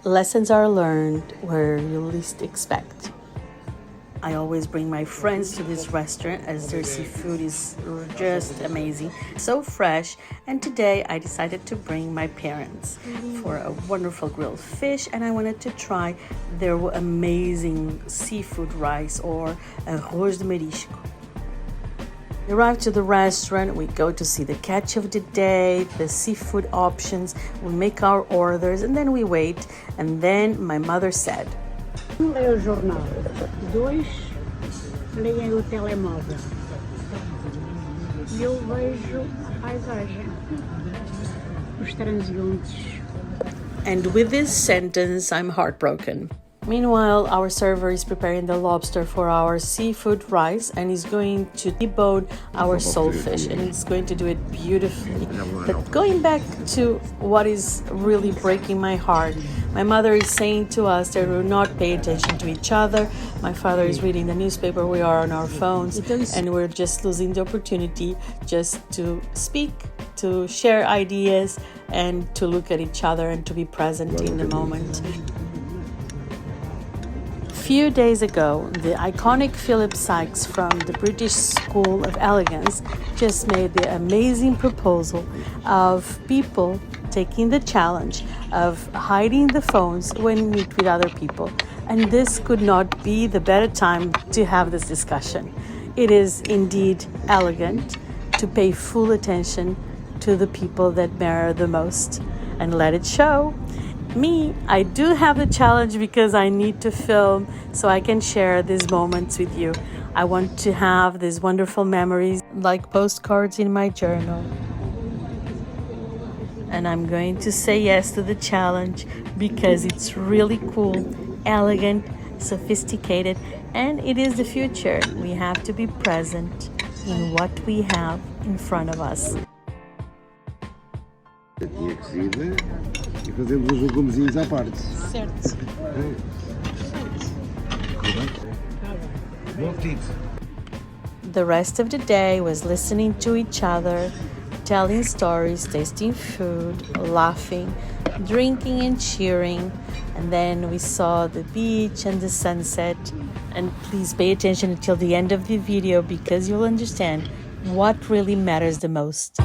Lessons are learned where you least expect. I always bring my friends to this restaurant as their seafood is just amazing, so fresh. And today I decided to bring my parents for a wonderful grilled fish, and I wanted to try their amazing seafood rice or arroz de marisco. We arrive to the restaurant, we go to see the catch of the day, the seafood options, we make our orders, and then we wait. And then my mother said, Leia o jornal. 2, leia o telemóvel. E eu vejo a paisagem, os transeuntes. and with this sentence, I'm heartbroken. Meanwhile, our server is preparing the lobster for our seafood rice and is going to debone our soulfish, and it's going to do it beautifully. But going back to what is really breaking my heart, my mother is saying to us that we will not pay attention to each other. My father is reading the newspaper, we are on our phones, and we're just losing the opportunity just to speak, to share ideas, and to look at each other and to be present in the moment. Few days ago, the iconic Philip Sykes from the British School of Elegance just made the amazing proposal of people taking the challenge of hiding the phones when we meet with other people. And this could not be the better time to have this discussion. It is indeed elegant to pay full attention to the people that matter the most and let it show. Me, I do have the challenge because I need to film so I can share these moments with you. I want to have these wonderful memories like postcards in my journal. And I'm going to say yes to the challenge because it's really cool, elegant, sophisticated, and it is the future. We have to be present in what we have in front of us. Tinha cozida e fazemos uns legumezinhos à parte. Certo. Bom apetite. The rest of the day was listening to each other, telling stories, tasting food, laughing, drinking and cheering. And then we saw the beach and the sunset. And please pay attention until the end of the video because you'll understand what really matters the most.